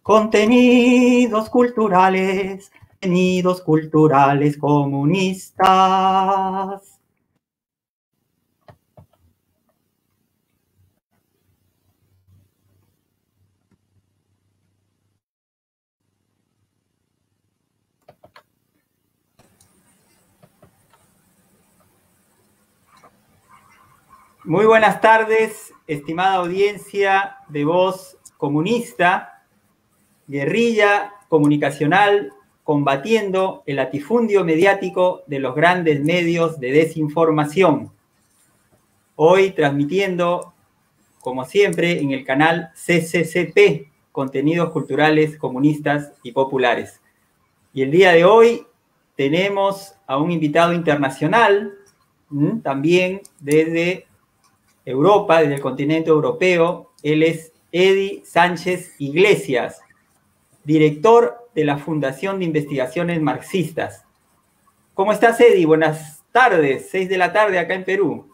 Contenidos culturales comunistas. Muy buenas tardes, estimada audiencia de Voz Comunista, guerrilla comunicacional combatiendo el latifundio mediático de los grandes medios de desinformación. Hoy transmitiendo, como siempre, en el canal CCCP, Contenidos Culturales Comunistas y Populares. Y el día de hoy tenemos a un invitado internacional, también desde Europa, desde el continente europeo. Él es Edi Sánchez Iglesias, director de la Fundación de Investigaciones Marxistas. ¿Cómo estás, Edi? Buenas tardes, 6 de la tarde acá en Perú.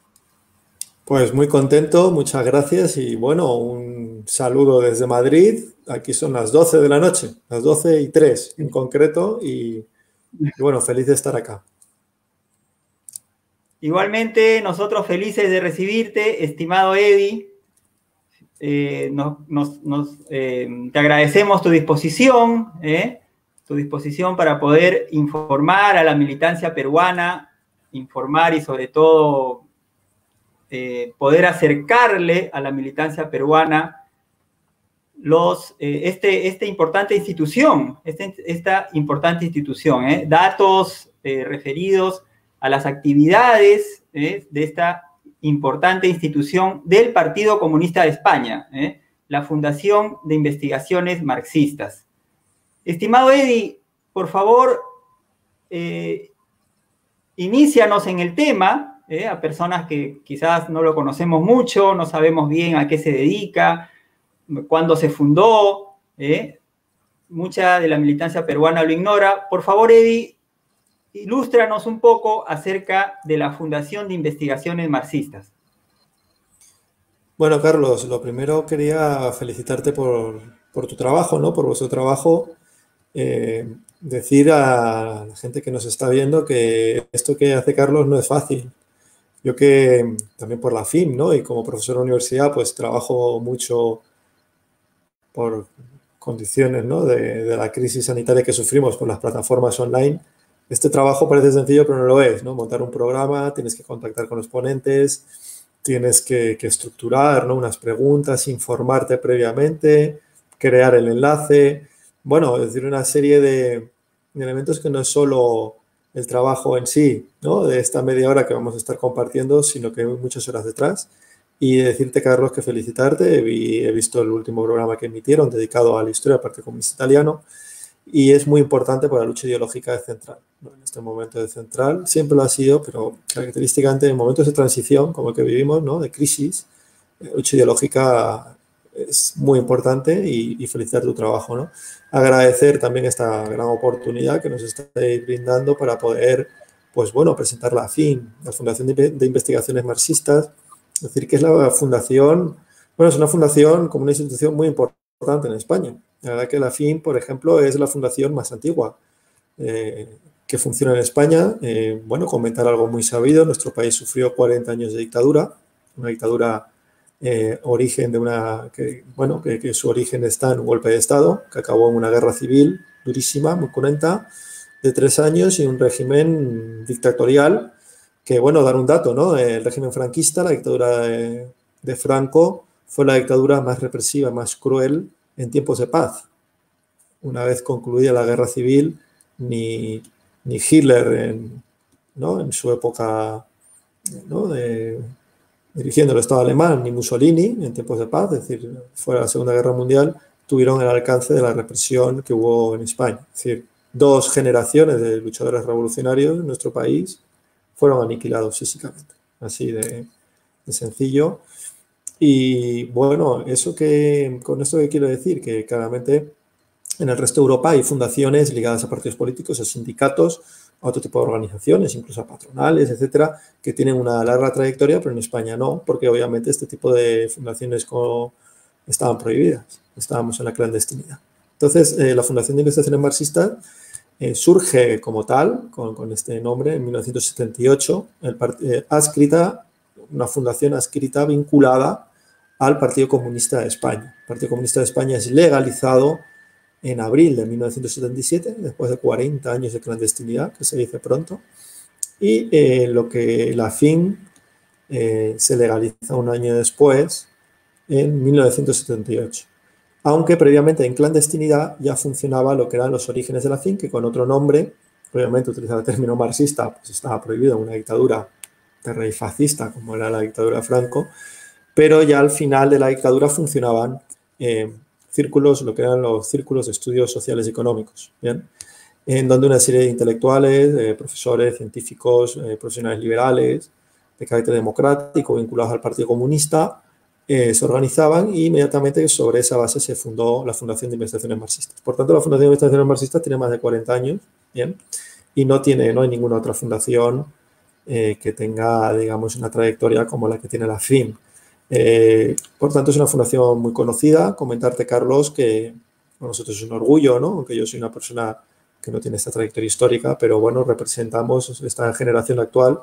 Pues muy contento, muchas gracias y bueno, un saludo desde Madrid. Aquí son las 12 de la noche, las 12:03 en concreto y bueno, feliz de estar acá. Igualmente, nosotros felices de recibirte, estimado Edi. Te agradecemos tu disposición para poder informar a la militancia peruana, informar y sobre todo poder acercarle a la militancia peruana esta importante institución, datos referidos a las actividades de esta importante institución del Partido Comunista de España, la Fundación de Investigaciones Marxistas. Estimado Edi, por favor, inícianos en el tema, a personas que quizás no lo conocemos mucho, no sabemos bien a qué se dedica, cuándo se fundó, mucha de la militancia peruana lo ignora. Por favor, Edi, ilústranos un poco acerca de la Fundación de Investigaciones Marxistas. Bueno, Carlos, lo primero quería felicitarte por tu trabajo, ¿no? Por vuestro trabajo. Decir a la gente que nos está viendo que esto que hace Carlos no es fácil. Yo que también por la FIM, ¿no? Y como profesor de universidad, pues trabajo mucho por condiciones, ¿no? de la crisis sanitaria que sufrimos con las plataformas online. Este trabajo parece sencillo, pero no lo es, ¿no? Montar un programa, tienes que contactar con los ponentes, tienes que estructurar, ¿no? Unas preguntas, informarte previamente, crear el enlace. Bueno, es decir, una serie de elementos que no es solo el trabajo en sí, ¿no? De esta media hora que vamos a estar compartiendo, sino que hay muchas horas detrás. Y decirte, Carlos, que felicitarte. He visto el último programa que emitieron dedicado a la historia del Partido Comunista Italiano. Y es muy importante para la lucha ideológica de Central, ¿no? En este momento de Central siempre lo ha sido, pero característicamente en momentos de transición como el que vivimos, ¿no? De crisis, la lucha ideológica es muy importante y felicitar tu trabajo, ¿no? Agradecer también esta gran oportunidad que nos estáis brindando para poder, pues bueno, presentar la FIM, la Fundación de Investigaciones Marxistas. Es decir, que es la fundación, bueno, es una fundación como una institución muy importante en España. La verdad que la FIM, por ejemplo, es la fundación más antigua que funciona en España. Bueno, comentar algo muy sabido. Nuestro país sufrió 40 años de dictadura, una dictadura origen de una, que su origen está en un golpe de Estado, que acabó en una guerra civil durísima, muy cruenta, de 3 años y un régimen dictatorial que, bueno, dar un dato, ¿no? El régimen franquista, la dictadura de Franco, fue la dictadura más represiva, más cruel en tiempos de paz. Una vez concluida la guerra civil, ni Hitler en su época, ¿no? Dirigiendo el Estado alemán, ni Mussolini en tiempos de paz, es decir, fuera de la Segunda Guerra Mundial, tuvieron el alcance de la represión que hubo en España. Es decir, 2 generaciones de luchadores revolucionarios en nuestro país fueron aniquilados físicamente. Así de sencillo. Y bueno, con esto que quiero decir, que claramente en el resto de Europa hay fundaciones ligadas a partidos políticos, a sindicatos, a otro tipo de organizaciones, incluso a patronales, etcétera, que tienen una larga trayectoria, pero en España no, porque obviamente este tipo de fundaciones estaban prohibidas, estábamos en la clandestinidad. Entonces, la Fundación de Investigaciones Marxistas surge como tal, con este nombre, en 1978, una fundación adscrita vinculada al Partido Comunista de España. El Partido Comunista de España es legalizado en abril de 1977, después de 40 años de clandestinidad, que se dice pronto, y lo que la FIN se legaliza un año después, en 1978. Aunque previamente en clandestinidad ya funcionaba lo que eran los orígenes de la FIN, que con otro nombre, obviamente utilizar el término marxista, pues estaba prohibido en una dictadura de rey fascista, como era la dictadura de Franco, pero ya al final de la dictadura funcionaban círculos, lo que eran los círculos de estudios sociales y económicos, ¿bien? En donde una serie de intelectuales, profesores, científicos, profesionales liberales, de carácter democrático, vinculados al Partido Comunista, se organizaban y inmediatamente sobre esa base se fundó la Fundación de Investigaciones Marxistas. Por tanto, la Fundación de Investigaciones Marxistas tiene más de 40 años, ¿bien? Y no hay ninguna otra fundación que tenga, digamos, una trayectoria como la que tiene la FIM. Por tanto, es una fundación muy conocida. Comentarte, Carlos, que para nosotros es un orgullo, ¿no? Aunque yo soy una persona que no tiene esta trayectoria histórica, pero bueno, representamos esta generación actual,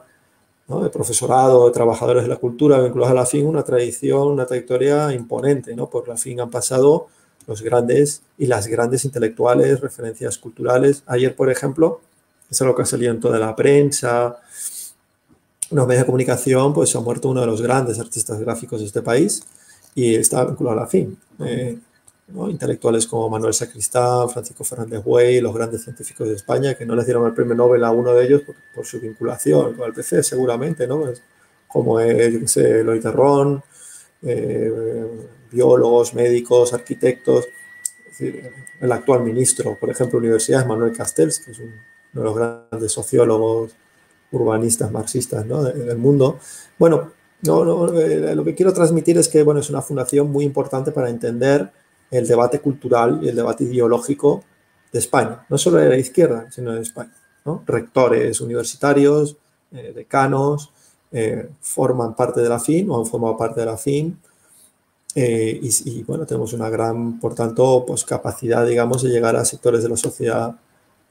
¿no? De profesorado, de trabajadores de la cultura vinculados a la FIN, una tradición, una trayectoria imponente, ¿no? Por la FIN han pasado los grandes y las grandes intelectuales, referencias culturales. Ayer, por ejemplo, es algo que ha salido en toda la prensa, los medios de comunicación, pues ha muerto uno de los grandes artistas gráficos de este país y está vinculado a la FIN. ¿No? Intelectuales como Manuel Sacristán, Francisco Fernández Güell, los grandes científicos de España, que no les dieron el premio Nobel a uno de ellos por su vinculación con el PC, seguramente, ¿no? Pues, como yo qué sé, Eloy Terrón, biólogos, médicos, arquitectos. Es decir, el actual ministro, por ejemplo, de universidades, Manuel Castells, que es uno de los grandes sociólogos, urbanistas, marxistas, ¿no? del mundo. Bueno, lo que quiero transmitir es que, bueno, es una fundación muy importante para entender el debate cultural y el debate ideológico de España, no solo de la izquierda, sino de España, ¿no? Rectores universitarios, decanos, forman parte de la FIN o han formado parte de la FIN y bueno, tenemos una gran, por tanto, pues capacidad, digamos, de llegar a sectores de la sociedad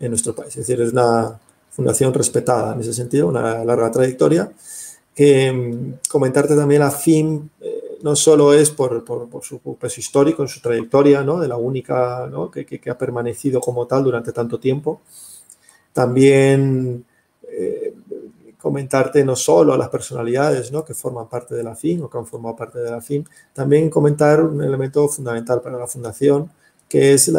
en nuestro país. Es decir, es una fundación respetada en ese sentido, una larga trayectoria. Comentarte también la FIN no solo es por su peso histórico, en su trayectoria, ¿no? De la única, ¿no? que ha permanecido como tal durante tanto tiempo. También comentarte no solo a las personalidades, ¿no? que forman parte de la FIN o que han formado parte de la FIN, también comentar un elemento fundamental para la fundación, que es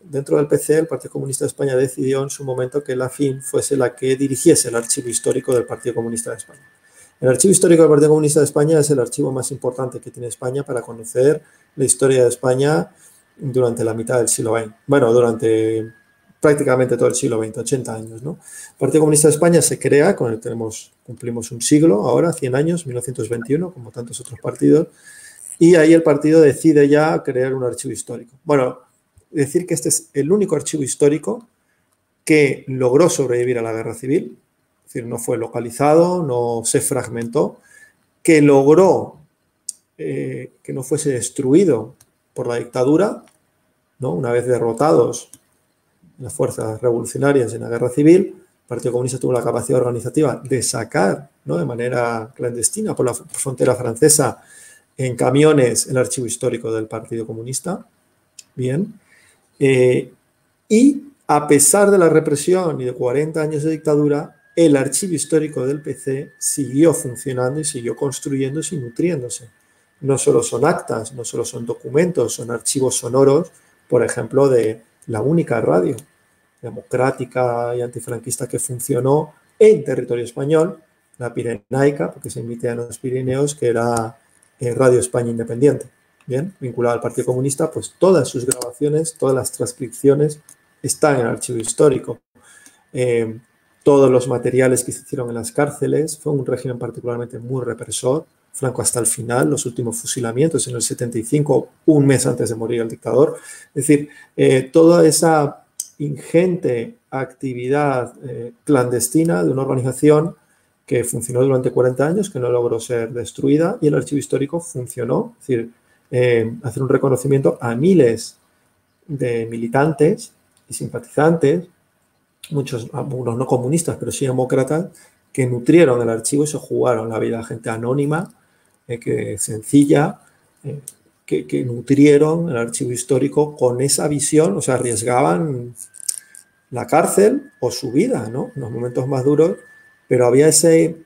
dentro del PC, el Partido Comunista de España decidió en su momento que la FIN fuese la que dirigiese el archivo histórico del Partido Comunista de España. El archivo histórico del Partido Comunista de España es el archivo más importante que tiene España para conocer la historia de España durante la mitad del siglo XX. Bueno, durante prácticamente todo el siglo XX, 80 años, ¿no? El Partido Comunista de España se crea, cumplimos un siglo ahora, 100 años, 1921, como tantos otros partidos, y ahí el partido decide ya crear un archivo histórico. Bueno, decir que este es el único archivo histórico que logró sobrevivir a la guerra civil, es decir, no fue localizado, no se fragmentó, que logró que no fuese destruido por la dictadura, ¿no? Una vez derrotados las fuerzas revolucionarias en la guerra civil, el Partido Comunista tuvo la capacidad organizativa de sacar, ¿no? de manera clandestina por la frontera francesa en camiones el archivo histórico del Partido Comunista. Bien. Y a pesar de la represión y de 40 años de dictadura, el archivo histórico del PC siguió funcionando y siguió construyéndose y nutriéndose. No solo son actas, no solo son documentos, son archivos sonoros, por ejemplo, de la única radio democrática y antifranquista que funcionó en territorio español, la Pirenaica, porque se emite en los Pirineos, que era Radio España Independiente, bien, vinculada al Partido Comunista, pues todas sus grabaciones, todas las transcripciones están en el archivo histórico. Todos los materiales que se hicieron en las cárceles, fue un régimen particularmente muy represor, Franco hasta el final, los últimos fusilamientos en el 75, un mes antes de morir el dictador. Es decir, toda esa ingente actividad clandestina de una organización que funcionó durante 40 años, que no logró ser destruida, y el archivo histórico funcionó, es decir, hacer un reconocimiento a miles de militantes y simpatizantes, algunos no comunistas, pero sí demócratas, que nutrieron el archivo y se jugaron la vida. Gente anónima, sencilla, que nutrieron el archivo histórico con esa visión, o sea, arriesgaban la cárcel o su vida, ¿no? En los momentos más duros, pero había ese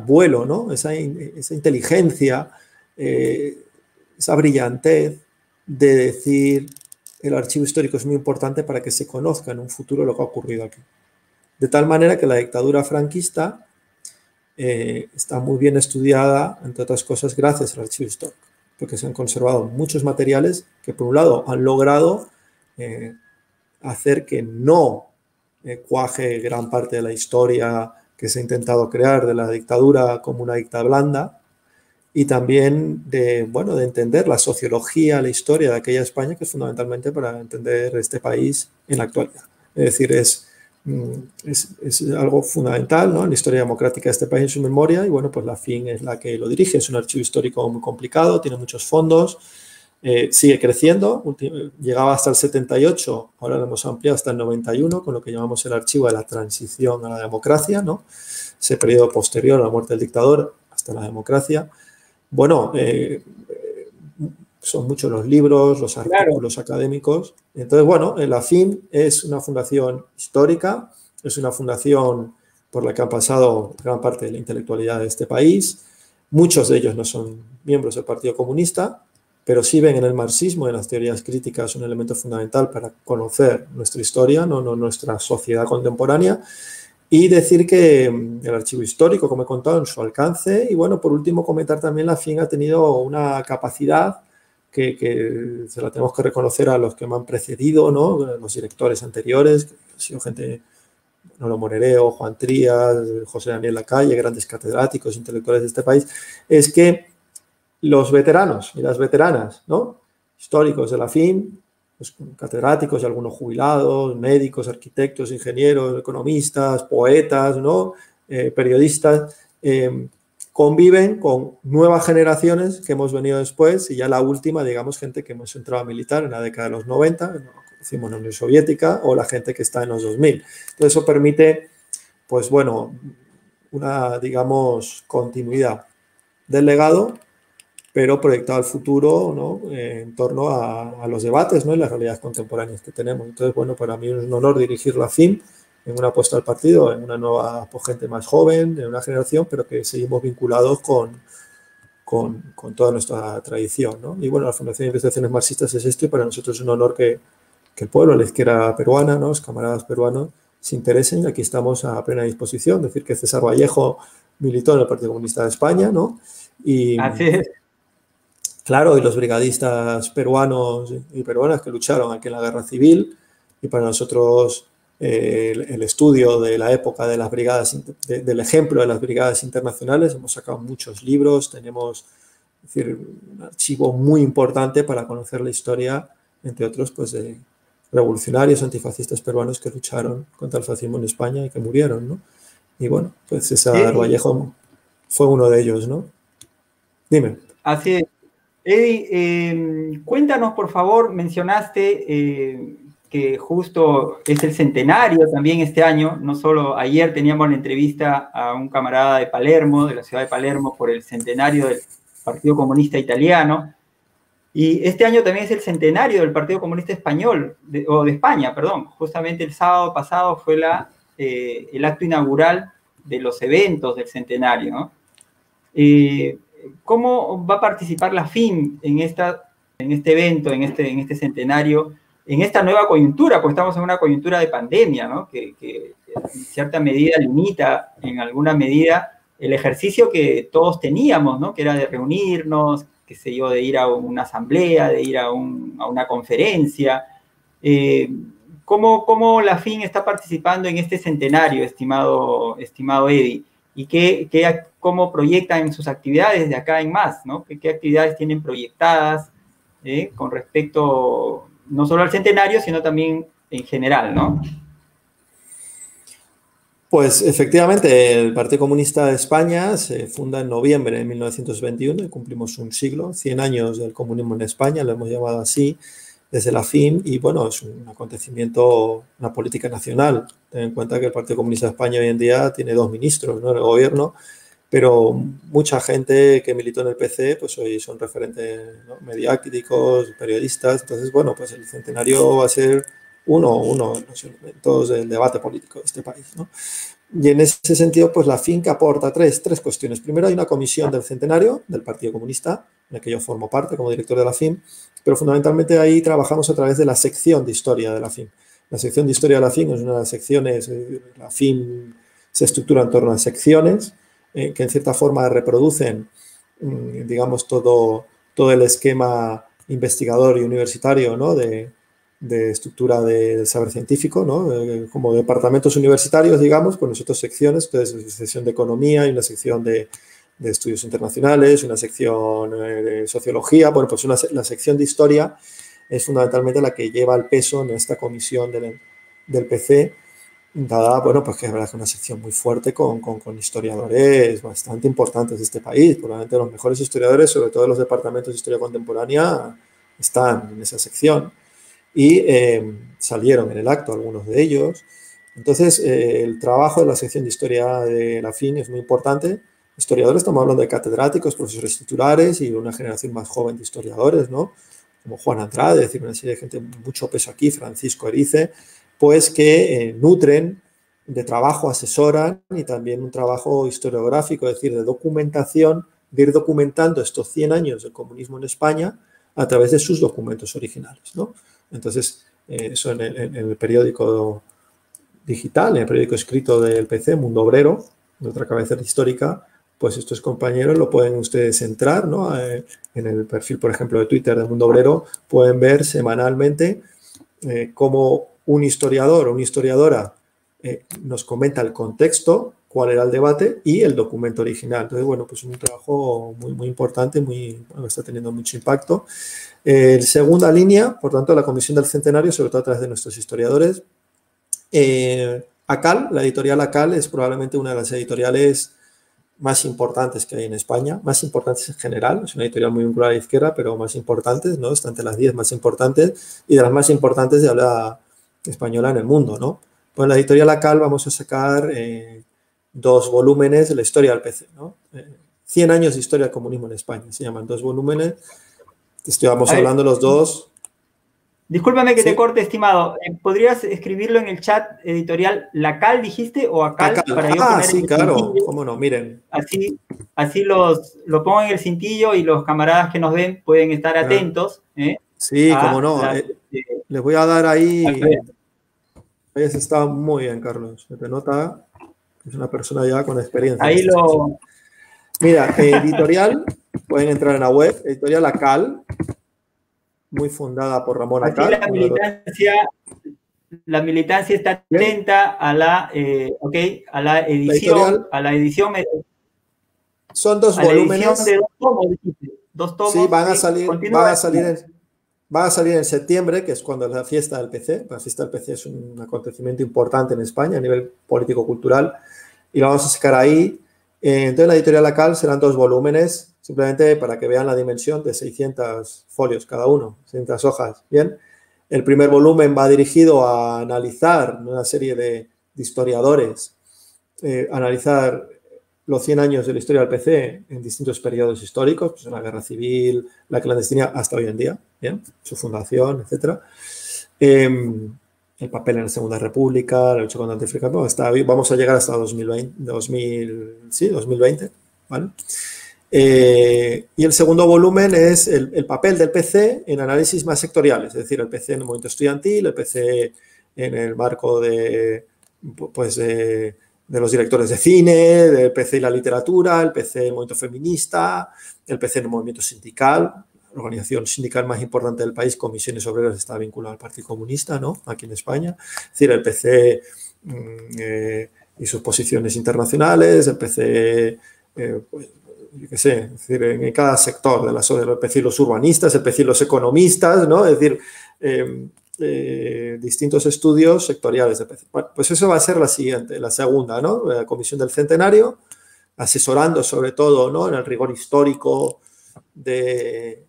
vuelo, ¿no? Esa inteligencia, esa brillantez de decir el archivo histórico es muy importante para que se conozca en un futuro lo que ha ocurrido aquí. De tal manera que la dictadura franquista está muy bien estudiada, entre otras cosas, gracias al archivo histórico, porque se han conservado muchos materiales que, por un lado, han logrado hacer que no cuaje gran parte de la historia que se ha intentado crear de la dictadura como una dictadura blanda, y también de entender la sociología, la historia de aquella España, que es fundamentalmente para entender este país en la actualidad. Es decir, es algo fundamental, ¿no?, en la historia democrática de este país, en su memoria, y bueno, pues la FIN es la que lo dirige. Es un archivo histórico muy complicado, tiene muchos fondos, sigue creciendo, llegaba hasta el 78, ahora lo hemos ampliado hasta el 91, con lo que llamamos el archivo de la transición a la democracia, ¿no?, ese periodo posterior a la muerte del dictador hasta la democracia. Bueno, son muchos los libros, los artículos académicos. Entonces, bueno, la FIN es una fundación histórica, es una fundación por la que ha pasado gran parte de la intelectualidad de este país. Muchos de ellos no son miembros del Partido Comunista, pero sí ven en el marxismo y en las teorías críticas un elemento fundamental para conocer nuestra historia, no nuestra sociedad contemporánea. Y decir que el archivo histórico, como he contado, en su alcance. Y bueno, por último, comentar también la FIN ha tenido una capacidad que se la tenemos que reconocer a los que me han precedido, ¿no?, los directores anteriores, que han sido gente, Manolo Morereo, Juan Trías, José Daniel Lacalle, grandes catedráticos, intelectuales de este país, es que los veteranos y las veteranas, ¿no?, históricos de la FIN, pues, catedráticos y algunos jubilados, médicos, arquitectos, ingenieros, economistas, poetas, ¿no?, periodistas, conviven con nuevas generaciones que hemos venido después, y ya la última, digamos, gente que hemos entrado a militar en la década de los 90, decimos en la Unión Soviética, o la gente que está en los 2000. Entonces eso permite, pues bueno, una, digamos, continuidad del legado, pero proyectado al futuro, ¿no?, en torno a los debates, ¿no?, y las realidades contemporáneas que tenemos. Entonces, bueno, para mí es un honor dirigir la FIN en una apuesta al partido, en una nueva, pues, gente más joven, de una generación, pero que seguimos vinculados con toda nuestra tradición, ¿no? Y bueno, la Fundación de Investigaciones Marxistas es esto, y para nosotros es un honor que el pueblo, la izquierda peruana, ¿no?, los camaradas peruanos, se interesen, y aquí estamos a plena disposición. Decir que César Vallejo militó en el Partido Comunista de España, ¿no? Y, así es. Claro, y los brigadistas peruanos y peruanas que lucharon aquí en la Guerra Civil, y para nosotros el estudio de la época de las brigadas, del ejemplo de las brigadas internacionales, hemos sacado muchos libros, tenemos, es decir, un archivo muy importante para conocer la historia, entre otros, pues, de revolucionarios antifascistas peruanos que lucharon contra el fascismo en España y que murieron, ¿no? Y bueno, pues César Vallejo fue uno de ellos, ¿no? Dime. Así es. Eddie, cuéntanos, por favor, mencionaste que justo es el centenario también este año, no solo ayer teníamos la entrevista a un camarada de Palermo, de la ciudad de Palermo, por el centenario del Partido Comunista Italiano, y este año también es el centenario del Partido Comunista Español, de España, perdón. Justamente el sábado pasado fue el acto inaugural de los eventos del centenario, ¿no? ¿Cómo va a participar la FIN en este evento, en este centenario, en esta nueva coyuntura? Pues estamos en una coyuntura de pandemia, ¿no?, que en cierta medida limita, en alguna medida, el ejercicio que todos teníamos, ¿no?, que era de reunirnos, qué sé yo, de ir a una asamblea, de ir a una conferencia. ¿Cómo la FIN está participando en este centenario, estimado Eddie? ¿Y cómo proyectan sus actividades de acá en más, ¿no? ¿Qué actividades tienen proyectadas con respecto no solo al centenario, sino también en general, ¿no? Pues efectivamente, el Partido Comunista de España se funda en noviembre de 1921 y cumplimos un siglo, 100 años del comunismo en España, lo hemos llamado así. desde la FIM y, bueno, es un acontecimiento, una política nacional. Ten en cuenta que el Partido Comunista de España hoy en día tiene 2 ministros, ¿no?, en el gobierno, pero mucha gente que militó en el PC, pues hoy son referentes, ¿no?, mediáticos, periodistas. Entonces, bueno, pues el centenario va a ser uno de los elementos del debate político de este país, ¿no? Y en ese sentido, pues la FIM que aporta tres cuestiones. Primero, hay una comisión del centenario del Partido Comunista, en la que yo formo parte como director de la FIM, pero fundamentalmente ahí trabajamos a través de la sección de historia de la FIM. La sección de historia de la FIM es una de las secciones, la FIM se estructura en torno a secciones que en cierta forma reproducen, digamos, todo el esquema investigador y universitario, ¿no?, de estructura del saber científico, ¿no?, como departamentos universitarios, digamos, pues nosotros secciones. Entonces, una sección de economía y una sección de estudios internacionales, una sección de sociología. Bueno, pues la sección de historia es fundamentalmente la que lleva el peso en esta comisión del PC, dada, bueno, pues que es verdad que es una sección muy fuerte con historiadores bastante importantes de este país. Probablemente los mejores historiadores, sobre todo los departamentos de historia contemporánea, están en esa sección y salieron en el acto algunos de ellos. Entonces, el trabajo de la sección de historia de la FIN es muy importante. Historiadores, estamos hablando de catedráticos, profesores titulares y una generación más joven de historiadores, ¿no?, como Juan Andrade, es decir, una serie de gente de mucho peso aquí, Francisco Erice, pues que nutren de trabajo, asesoran, y también un trabajo historiográfico, es decir, de documentación, de ir documentando estos 100 años del comunismo en España a través de sus documentos originales, ¿no? Entonces, eso en el periódico digital, en el periódico escrito del PC, Mundo Obrero, de otra cabecera histórica, pues estos compañeros lo pueden ustedes entrar, ¿no?, en el perfil, por ejemplo, de Twitter de Mundo Obrero, pueden ver semanalmente cómo un historiador o una historiadora nos comenta el contexto, cuál era el debate y el documento original. Entonces, bueno, pues un trabajo muy, muy importante, bueno, está teniendo mucho impacto. Segunda línea, por tanto, la Comisión del Centenario, sobre todo a través de nuestros historiadores. ACAL, la editorial ACAL es probablemente una de las editoriales más importantes que hay en España, más importantes en general. Es una editorial muy vinculada a la izquierda, pero más importantes, ¿no? Está entre las 10 más importantes y de las más importantes de habla española en el mundo, ¿no? Pues en la editorial ACAL vamos a sacar 2 volúmenes de la historia del PC, ¿no? 100 años de historia del comunismo en España, se llaman 2 volúmenes. Estamos hablando los dos. Discúlpame que te corte, estimado. ¿Podrías escribirlo en el chat editorial LACAL, dijiste, o ACAL? Para yo poner sí, claro. Cintillo. ¿Cómo no? Miren. Así lo pongo en el cintillo y los camaradas que nos ven pueden estar atentos. Sí, cómo no. Les voy a dar ahí. Hayas estado muy bien, Carlos. Se te nota que es una persona ya con experiencia. Ahí lo... Mira, editorial, pueden entrar en la web, editorial ACAL, muy fundada por Ramón Acal. La militancia está atenta a la edición. A la edición. Son 2 volúmenes. De 2 tomos. Sí, van a salir en septiembre, que es cuando es la fiesta del PC. La fiesta del PC es un acontecimiento importante en España a nivel político-cultural y lo vamos a sacar ahí. Entonces, la editorial ACAL serán 2 volúmenes, simplemente para que vean la dimensión de 600 folios cada uno, 600 hojas. Bien, el primer volumen va dirigido a analizar una serie de historiadores, analizar los 100 años de la historia del PC en distintos periodos históricos, pues la guerra civil, la clandestinidad, hasta hoy en día, bien, su fundación, etc. El papel en la Segunda República, la lucha contra el antifricanismo, vamos a llegar hasta 2020, ¿vale? Y el segundo volumen es el papel del PC en análisis más sectoriales, es decir, el PC en el movimiento estudiantil, el PC en el marco de los directores de cine, del PC y la literatura, el PC en el movimiento feminista, el PC en el movimiento sindical. La organización sindical más importante del país, Comisiones Obreras, está vinculada al Partido Comunista, ¿no?, aquí en España. Es decir, el PC y sus posiciones internacionales, el PC, pues, yo qué sé, es decir, en cada sector de el PC y los urbanistas, el PC y los economistas, ¿no? Es decir, distintos estudios sectoriales de PC. Bueno, pues eso va a ser la segunda, ¿no? La Comisión del Centenario, asesorando sobre todo, ¿no?, en el rigor histórico de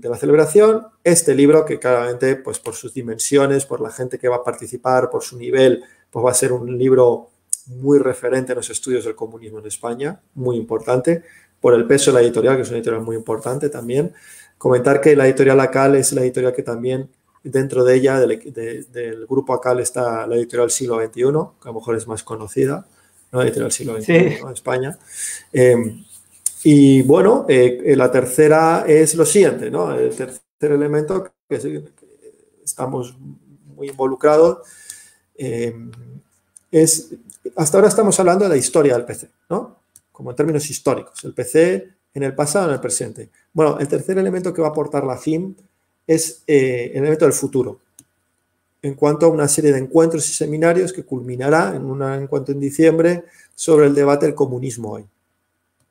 la celebración, este libro que claramente, pues por sus dimensiones, por la gente que va a participar, por su nivel, pues va a ser un libro muy referente en los estudios del comunismo en España, muy importante, por el peso de la editorial, que es una editorial muy importante también. Comentar que la editorial ACAL es la editorial que también, dentro de ella, del grupo ACAL, está la editorial Siglo XXI, que a lo mejor es más conocida, ¿no? La editorial Siglo XXI, Sí. ¿no? En España. Y bueno, la tercera es lo siguiente, ¿no? El tercer elemento que estamos muy involucrados es, hasta ahora estamos hablando de la historia del PC, ¿no? Como en términos históricos, el PC en el pasado, en el presente. Bueno, el tercer elemento que va a aportar la FIM es el elemento del futuro, en cuanto a una serie de encuentros y seminarios que culminará en un encuentro en diciembre sobre el debate del comunismo hoy.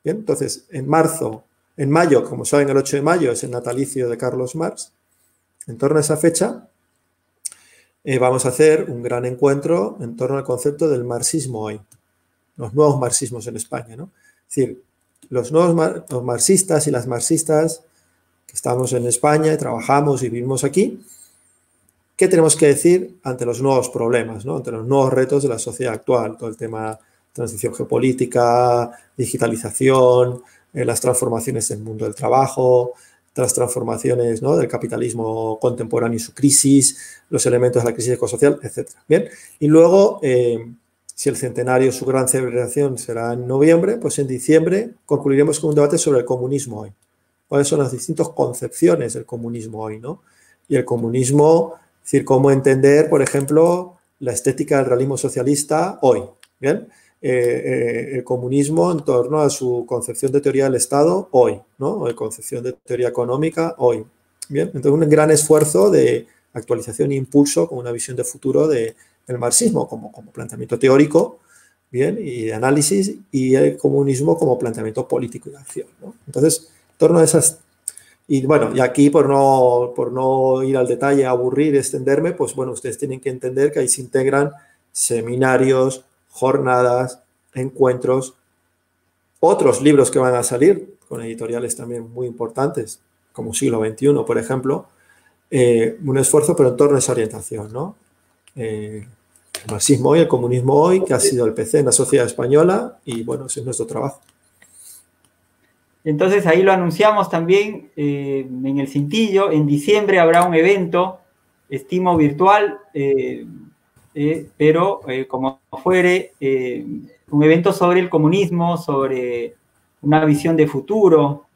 Bien, entonces, en mayo, como saben, el 8 de mayo es el natalicio de Carlos Marx. En torno a esa fecha, vamos a hacer un gran encuentro en torno al concepto del marxismo hoy, los nuevos marxismos en España, ¿no? Es decir, los marxistas y las marxistas que estamos en España y trabajamos y vivimos aquí, ¿qué tenemos que decir ante los nuevos problemas, ¿no? Ante los nuevos retos de la sociedad actual? Todo el tema transición geopolítica, digitalización, las transformaciones del mundo del trabajo, las transformaciones, ¿no? Del capitalismo contemporáneo y su crisis, los elementos de la crisis ecosocial, etc. Bien, y luego, si el centenario, su gran celebración será en noviembre, pues en diciembre concluiremos con un debate sobre el comunismo hoy. ¿Cuáles son las distintas concepciones del comunismo hoy, ¿no? Y el comunismo, es decir, cómo entender, por ejemplo, la estética del realismo socialista hoy, ¿bien? El comunismo en torno a su concepción de teoría del Estado hoy, ¿no? O de concepción de teoría económica hoy. Bien, entonces un gran esfuerzo de actualización e impulso con una visión de futuro del marxismo como planteamiento teórico, bien, y de análisis, y el comunismo como planteamiento político y de acción, ¿no? Entonces, en torno a esas. Y bueno, y aquí por no ir al detalle, aburrir, extenderme, pues bueno, ustedes tienen que entender que ahí se integran seminarios, jornadas, encuentros, otros libros que van a salir con editoriales también muy importantes, como Siglo XXI, por ejemplo, un esfuerzo pero en torno a esa orientación, ¿no? El marxismo hoy, el comunismo hoy, que ha sido el PC en la sociedad española, y bueno, ese es nuestro trabajo. Entonces ahí lo anunciamos también en el cintillo. En diciembre habrá un evento, estimo virtual, pero como fuere, un evento sobre el comunismo, sobre una visión de futuro.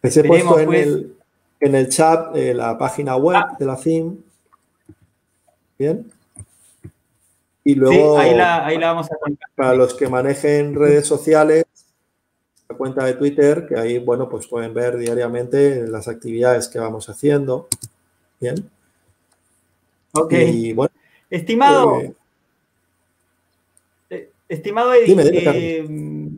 Les he puesto en el chat la página web de la FIM. Bien. Y luego, sí, ahí la vamos a contar. Para los que manejen redes sociales, la cuenta de Twitter, que ahí, bueno, pues pueden ver diariamente las actividades que vamos haciendo. Bien. Ok. Y bueno. Estimado Eddie, dime,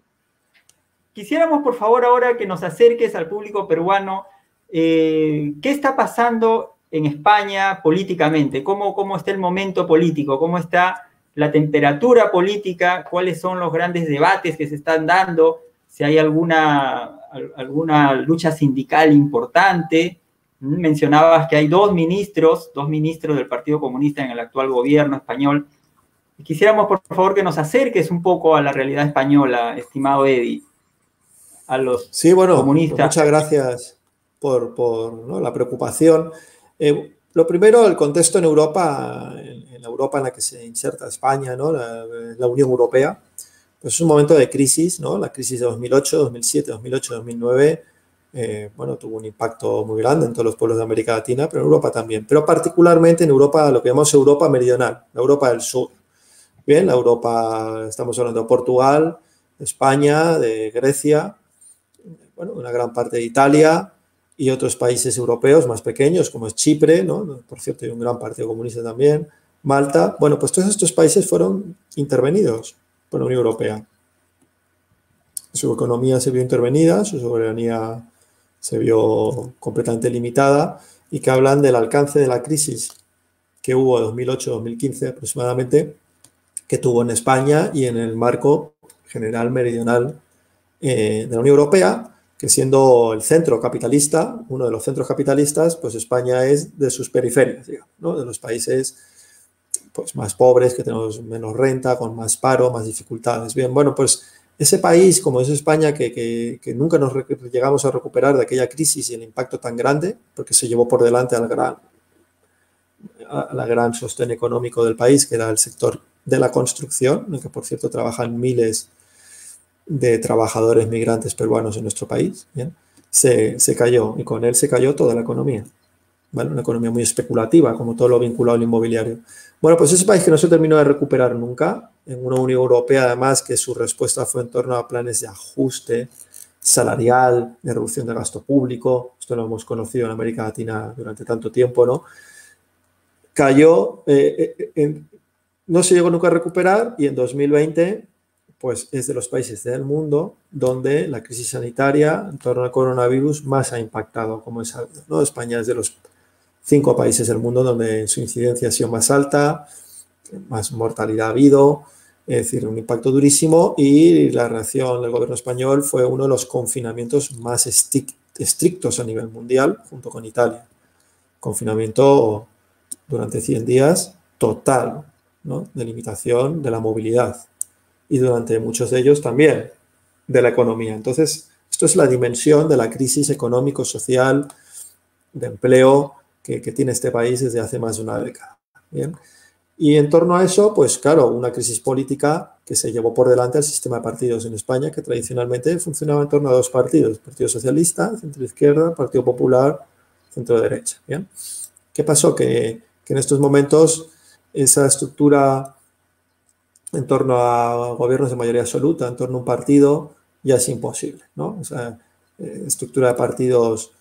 quisiéramos por favor ahora que nos acerques al público peruano, ¿qué está pasando en España políticamente? ¿Cómo está el momento político? ¿Cómo está la temperatura política? ¿Cuáles son los grandes debates que se están dando? Si hay alguna lucha sindical importante. Mencionabas que hay dos ministros del Partido Comunista en el actual gobierno español. Quisiéramos, por favor, que nos acerques un poco a la realidad española, estimado Eddie, a los comunistas. Pues muchas gracias por la preocupación. Lo primero, el contexto en Europa, en la Europa en la que se inserta España, ¿no? La Unión Europea, pues es un momento de crisis, ¿no? La crisis de 2008, 2007, 2008, 2009, bueno, tuvo un impacto muy grande en todos los pueblos de América Latina, pero en Europa también. Pero particularmente en Europa, lo que llamamos Europa meridional, la Europa del sur. Bien, la Europa, estamos hablando de Portugal, de España, de Grecia, bueno, una gran parte de Italia y otros países europeos más pequeños, como es Chipre, ¿no? Por cierto, hay un gran partido comunista también, Malta. Bueno, pues todos estos países fueron intervenidos por la Unión Europea. Su economía se vio intervenida, su soberanía se vio completamente limitada, y que hablan del alcance de la crisis que hubo en 2008-2015 aproximadamente, que tuvo en España y en el marco general meridional de la Unión Europea, que siendo el centro capitalista, uno de los centros capitalistas, pues España es de sus periferias, digamos, ¿no? De los países pues, más pobres, que tenemos menos renta, con más paro, más dificultades. Bien, bueno, pues ese país, como es España, que nunca nos llegamos a recuperar de aquella crisis y el impacto tan grande, porque se llevó por delante a la gran sostén económico del país, que era el sector de la construcción, en el que, por cierto, trabajan miles de trabajadores migrantes peruanos en nuestro país, ¿bien? Se cayó, y con él se cayó toda la economía, ¿vale? Una economía muy especulativa, como todo lo vinculado al inmobiliario. Bueno, pues ese país que no se terminó de recuperar nunca, en una Unión Europea además que su respuesta fue en torno a planes de ajuste salarial, de reducción de gasto público, esto lo hemos conocido en América Latina durante tanto tiempo, ¿no? Cayó, no se llegó nunca a recuperar y en 2020 pues es de los países del mundo donde la crisis sanitaria en torno al coronavirus más ha impactado, como es sabido, ¿no? España es de los 5 países del mundo donde su incidencia ha sido más alta, más mortalidad ha habido, es decir, un impacto durísimo, y la reacción del gobierno español fue uno de los confinamientos más estrictos a nivel mundial, junto con Italia. Confinamiento durante 100 días total, ¿no? De limitación de la movilidad, y durante muchos de ellos también de la economía. Entonces, esto es la dimensión de la crisis económico-social, de empleo que tiene este país desde hace más de una década. ¿Bien? Y en torno a eso, pues claro, una crisis política que se llevó por delante al sistema de partidos en España, que tradicionalmente funcionaba en torno a 2 partidos, Partido Socialista, centro-izquierda, Partido Popular, centro-derecha. ¿Bien? ¿Qué pasó? Que en estos momentos esa estructura en torno a gobiernos de mayoría absoluta, en torno a un partido, ya es imposible, ¿no? Esa estructura de partidos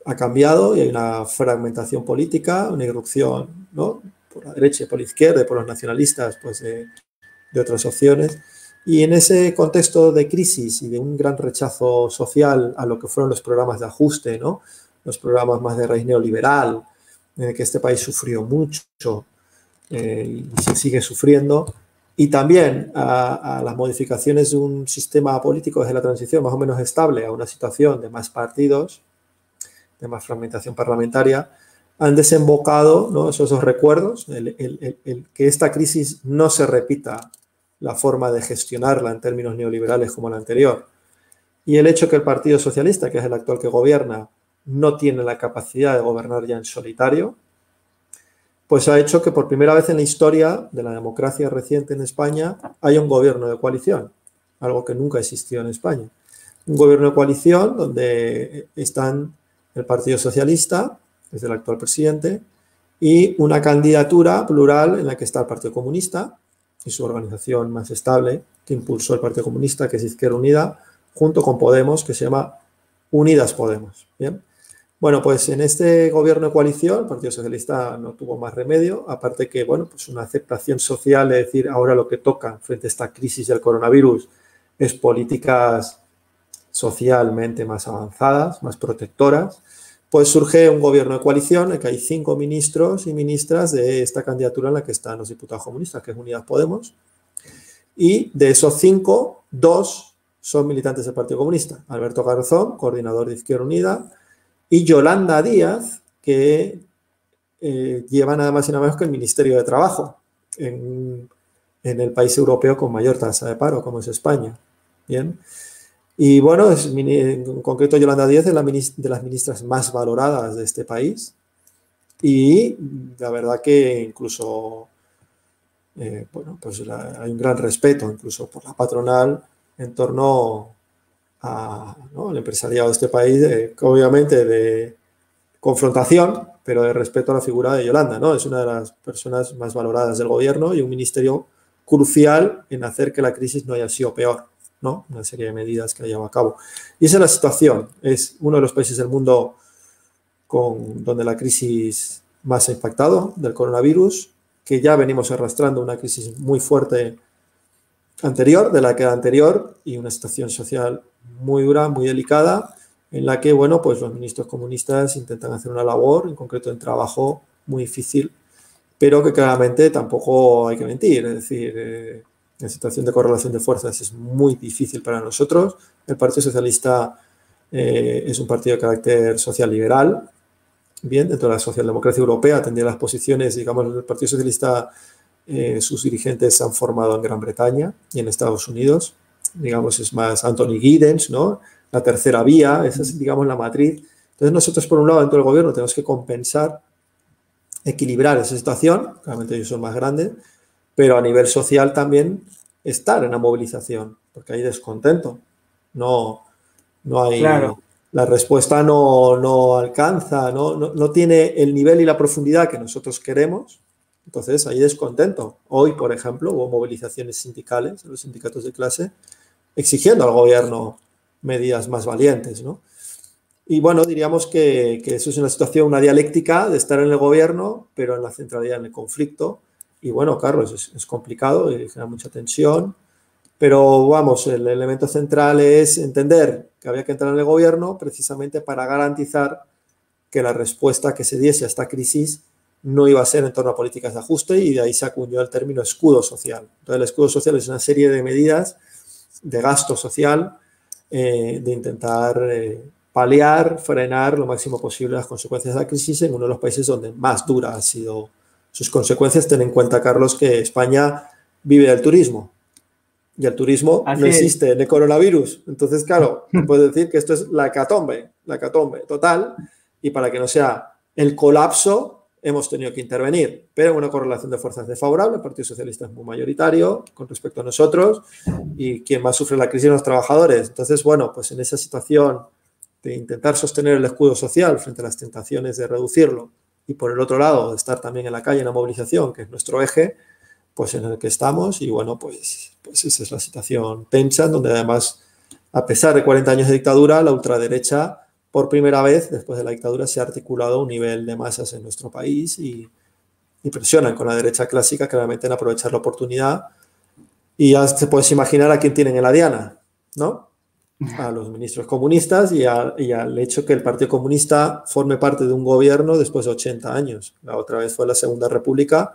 ha cambiado y hay una fragmentación política, una irrupción, ¿no? Por la derecha y por la izquierda y por los nacionalistas, pues de otras opciones. Y en ese contexto de crisis y de un gran rechazo social a lo que fueron los programas de ajuste, ¿no? Los programas más de raíz neoliberal, en el que este país sufrió mucho y se sigue sufriendo, y también a las modificaciones de un sistema político desde la transición más o menos estable a una situación de más partidos, de más fragmentación parlamentaria, han desembocado, ¿no? Esos 2 recuerdos, el que esta crisis no se repita la forma de gestionarla en términos neoliberales como la anterior, y el hecho que el Partido Socialista, que es el actual que gobierna, no tiene la capacidad de gobernar ya en solitario, pues ha hecho que por primera vez en la historia de la democracia reciente en España haya un gobierno de coalición, algo que nunca existió en España. Un gobierno de coalición donde están el Partido Socialista, que es el actual presidente, y una candidatura plural en la que está el Partido Comunista y su organización más estable que impulsó el Partido Comunista, que es Izquierda Unida, junto con Podemos, que se llama Unidas Podemos. ¿Bien? Bueno, pues en este gobierno de coalición, el Partido Socialista no tuvo más remedio, aparte que, bueno, pues una aceptación social, es decir, ahora lo que toca frente a esta crisis del coronavirus es políticas socialmente más avanzadas, más protectoras, pues surge un gobierno de coalición en el que hay 5 ministros y ministras de esta candidatura en la que están los diputados comunistas, que es Unidas Podemos, y de esos 5, 2 son militantes del Partido Comunista. Alberto Garzón, coordinador de Izquierda Unida, y Yolanda Díaz, que lleva nada más y nada menos que el Ministerio de Trabajo en el país europeo con mayor tasa de paro, como es España. Bien. Y bueno, en concreto Yolanda Díaz es de las ministras más valoradas de este país, y la verdad que incluso bueno, pues hay un gran respeto incluso por la patronal en torno ¿no? al empresariado de este país, obviamente de confrontación, pero de respeto a la figura de Yolanda, ¿no? Es una de las personas más valoradas del gobierno y un ministerio crucial en hacer que la crisis no haya sido peor, ¿no? Una serie de medidas que ha llevado a cabo. Y esa es la situación. Es uno de los países del mundo donde la crisis más ha impactado del coronavirus, que ya venimos arrastrando una crisis muy fuerte anterior, de la queda anterior, y una situación social muy dura, muy delicada, en la que, bueno, pues los ministros comunistas intentan hacer una labor, en concreto en trabajo muy difícil, pero que claramente tampoco hay que mentir, es decir, la situación de correlación de fuerzas es muy difícil para nosotros. El Partido Socialista es un partido de carácter social liberal. Bien, dentro de la socialdemocracia europea tendría las posiciones, digamos, el Partido Socialista, sus dirigentes se han formado en Gran Bretaña y en Estados Unidos. Digamos, es más Anthony Giddens, ¿no? La tercera vía, esa es, digamos, la matriz. Entonces nosotros, por un lado, dentro del gobierno tenemos que compensar, equilibrar esa situación, claramente ellos son más grandes, pero a nivel social también estar en la movilización, porque hay descontento. No hay... Claro. La respuesta no alcanza, no tiene el nivel y la profundidad que nosotros queremos. Entonces hay descontento. Hoy, por ejemplo, hubo movilizaciones sindicales en los sindicatos de clase exigiendo al gobierno medidas más valientes, ¿no? Y bueno, diríamos que eso es una situación, una dialéctica de estar en el gobierno, pero en la centralidad en el conflicto. Y bueno, Carlos, es complicado y genera mucha tensión. Pero vamos, el elemento central es entender que había que entrar en el gobierno precisamente para garantizar que la respuesta que se diese a esta crisis no iba a ser en torno a políticas de ajuste, y de ahí se acuñó el término escudo social. Entonces, el escudo social es una serie de medidas de gasto social, de intentar paliar, frenar lo máximo posible las consecuencias de la crisis en uno de los países donde más dura han sido sus consecuencias. Ten en cuenta, Carlos, que España vive del turismo. Y el turismo no existe en el coronavirus. Entonces, claro, te puedes decir que esto es la hecatombe total, y para que no sea el colapso hemos tenido que intervenir, pero en una correlación de fuerzas desfavorable. El Partido Socialista es muy mayoritario con respecto a nosotros, y quien más sufre la crisis son los trabajadores. Entonces, bueno, pues en esa situación de intentar sostener el escudo social frente a las tentaciones de reducirlo, y por el otro lado, de estar también en la calle en la movilización, que es nuestro eje, pues en el que estamos. Y bueno, pues esa es la situación tensa, donde además, a pesar de 40 años de dictadura, la ultraderecha, por primera vez después de la dictadura, se ha articulado a un nivel de masas en nuestro país, y presionan con la derecha clásica claramente en aprovechar la oportunidad. Y ya te puedes imaginar a quién tienen en la diana, ¿no? A los ministros comunistas y al hecho que el Partido Comunista forme parte de un gobierno después de 80 años. La otra vez fue la Segunda República,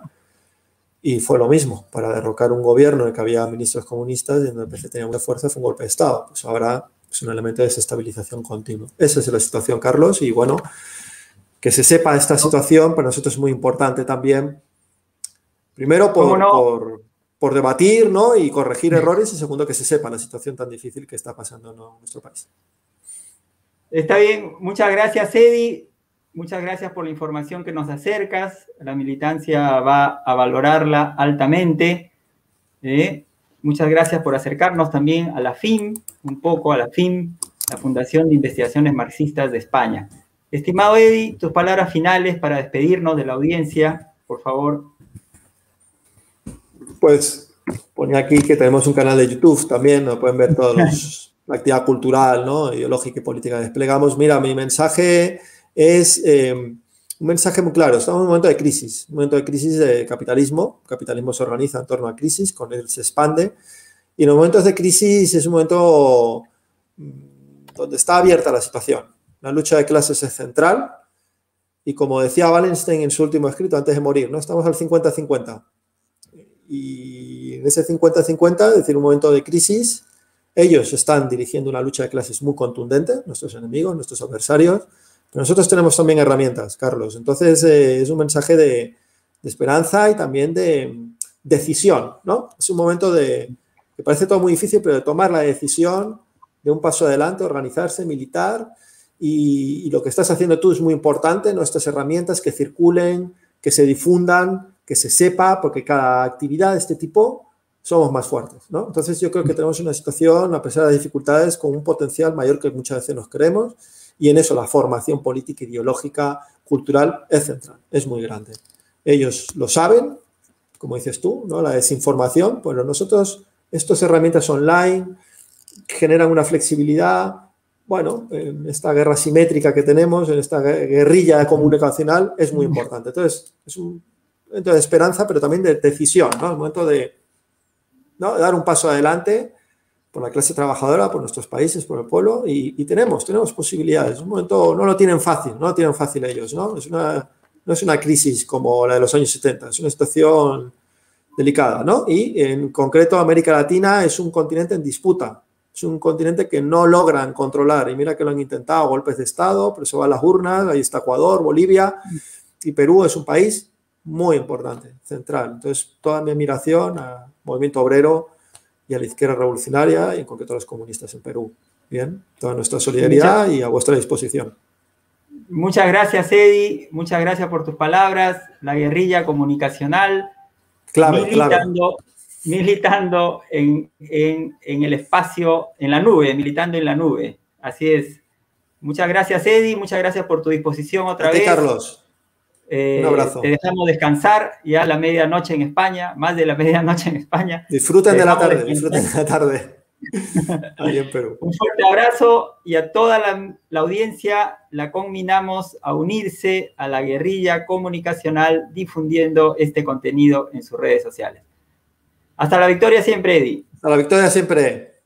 y fue lo mismo, para derrocar un gobierno en el que había ministros comunistas y donde el PC tenía una fuerza, fue un golpe de Estado. Pues ahora es un elemento de desestabilización continua. Esa es la situación, Carlos, y bueno, que se sepa esta situación para nosotros es muy importante también. Primero, por debatir, ¿no? Y corregir errores, y segundo, que se sepa la situación tan difícil que está pasando en nuestro país. Está bien, muchas gracias, Eddie. Muchas gracias por la información que nos acercas. La militancia va a valorarla altamente. Muchas gracias por acercarnos también a la FIM, un poco a la FIM, la Fundación de Investigaciones Marxistas de España. Estimado Eddie, tus palabras finales para despedirnos de la audiencia, por favor. Pues ponía aquí que tenemos un canal de YouTube también, donde pueden ver toda la actividad cultural, ¿no? Ideológica y política que desplegamos. Mira, mi mensaje es un mensaje muy claro. Estamos en un momento de crisis de capitalismo. El capitalismo se organiza en torno a crisis, con él se expande, y en los momentos de crisis es un momento donde está abierta la situación. La lucha de clases es central, y como decía Wallenstein en su último escrito antes de morir, ¿no? Estamos al 50-50. Y en ese 50-50, es decir, un momento de crisis, ellos están dirigiendo una lucha de clases muy contundente, nuestros enemigos, nuestros adversarios, pero nosotros tenemos también herramientas, Carlos. Entonces, es un mensaje de esperanza y también de decisión, ¿no? Es un momento que parece todo muy difícil, pero de tomar la decisión de un paso adelante, organizarse, militar, y lo que estás haciendo tú es muy importante, nuestras herramientas que circulen, que se difundan, que se sepa, porque cada actividad de este tipo somos más fuertes, ¿no? Entonces yo creo que tenemos una situación, a pesar de las dificultades, con un potencial mayor que muchas veces nos creemos, y en eso la formación política, ideológica, cultural es central, es muy grande. Ellos lo saben, como dices tú, ¿no? La desinformación, pues nosotros, estas herramientas online generan una flexibilidad. Bueno, en esta guerra simétrica que tenemos, en esta guerrilla comunicacional, es muy importante. Entonces, es un momento de esperanza, pero también de decisión, ¿no? El momento de, ¿no?, dar un paso adelante por la clase trabajadora, por nuestros países, por el pueblo, y tenemos posibilidades. Un momento, no lo tienen fácil ellos, ¿no? No es una crisis como la de los años 70, es una situación delicada, ¿no? Y en concreto América Latina es un continente en disputa. es un continente que no logran controlar. Y mira que lo han intentado, golpes de Estado, pero se van las urnas, ahí está Ecuador, Bolivia, y Perú es un país muy importante, central. Entonces, toda mi admiración al movimiento obrero y a la izquierda revolucionaria, y en concreto a los comunistas en Perú. Bien, toda nuestra solidaridad y a vuestra disposición. Muchas gracias, Eddie. Muchas gracias por tus palabras. La guerrilla comunicacional, militando en el espacio, en la nube, militando en la nube. Así es. Muchas gracias, Eddie. Muchas gracias por tu disposición otra vez. Carlos. Un abrazo. Te dejamos descansar ya a la medianoche en España, más de la medianoche en España. Disfruten de la tarde, disfruten de la tarde. Ahí en Perú. Un fuerte abrazo y a toda la audiencia la conminamos a unirse a la guerrilla comunicacional difundiendo este contenido en sus redes sociales. Hasta la victoria siempre, Eddie. Hasta la victoria siempre.